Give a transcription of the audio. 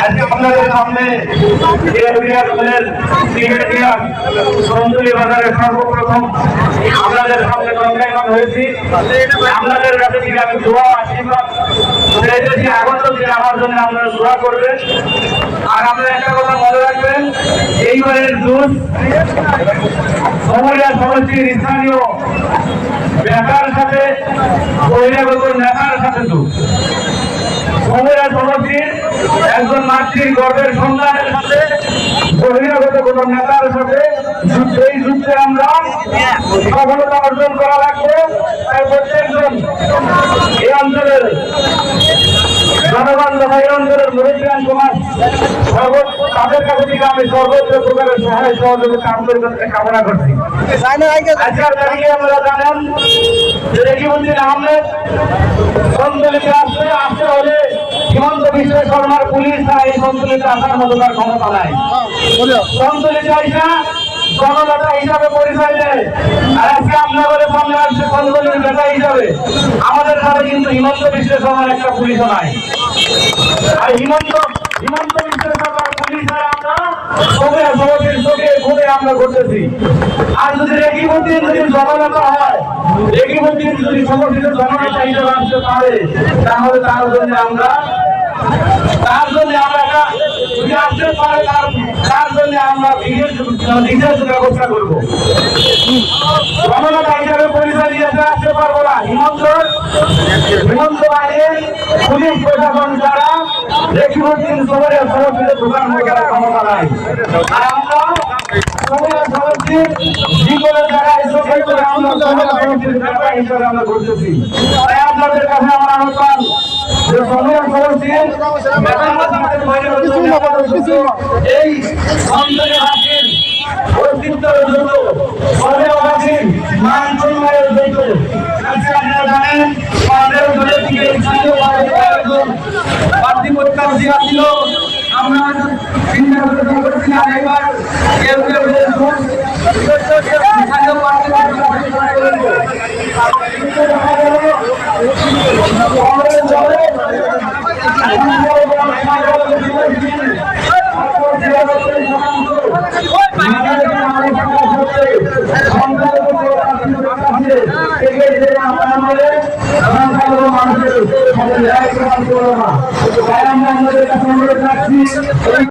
আজকে আপনাদের সামনে সন্তুলি বাজারে সর্বপ্রথম আপনাদের সামনে দণ্ডায়মান হয়েছি। আপনাদের কাছে থেকে আমি দোয়া আশীর্বাদ আগত দিন আমার জন্য আপনারা দোয়া করবেন। আর আপনারা একটা কথা মনে রাখবেন, এইবারের জুস সমরিয়া সমষ্টির স্থানীয় বেকার সাথে বহিরাগত নেতার সাথে জুস সমরিয়া সমষ্টির একজন মাতৃর গর্বের সন্তানের সাথে বহিরাগত কোন নেতার সাথে এই যুদ্ধে আমরা সফলতা অর্জন করা লাগবে। তাই প্রত্যেকজন এই অঞ্চলের জনগণ তথা এই অঞ্চলের মুরব্বিয়ান সমাজ তাদের কাছে থেকে আমি সর্বোচ্চ প্রকারের সহায় সহযোগিতা আপনাদের কামনা করছি। আজকের তারিখে আমরা জানেন যে রেকিবউদ্দিন আহমেদ সন্তুলিতে আসতে হলে হিমন্ত বিশ্ব শর্মার পুলিশ এই সন্তুলিতে আসার মতো তার ক্ষমতা নাই। সন্তুলিত আইসা জননেতা হিসাবে পরিচয় দেয়, আর আজকে আপনাদের সামনে আসছে সন্তুলিত নেতা হিসাবে। আমাদের সাথে কিন্তু হিমন্ত বিশ্ব শর্মার একটা পুলিশও নাই। আর হিমন্ত বিশ্ব শর্মার পুলিশ আমরা করতেছি। আর যদি রেকিবউদ্দিন যদি জননেতা হয়, রেকিবউদ্দিন যদি সংগঠিত জননেতা হিসেবে আসতে পারে, তাহলে তার জন্য আমরা ব্যবস্থা করবো। জননেতা হিসাবে পরিচয় দিয়ে আসতে পারবো না। হিমন্ত বাহিনীর পুলিশ প্রশাসন যারা রেকিবউদ্দিন সমরিয়া সমষ্টিতে দোকান করার ক্ষমতা নাই। আর আমরা সমরিয়া সমষ্টির জীবনের জায়গায় আমরা করতেছি। তাই আপনাদের কাছে আমার আহ্বান, এই অঞ্চলবাসীর অস্তিত্বের জন্য সর্ববাসীর মান সম্মানের জন্য আজকে আপনারা জানেন আমাদের দলের থেকে প্রার্থী প্রত্যাশী ছিল। আমরা চিন্তা করতে না এবার কেউ মানুষের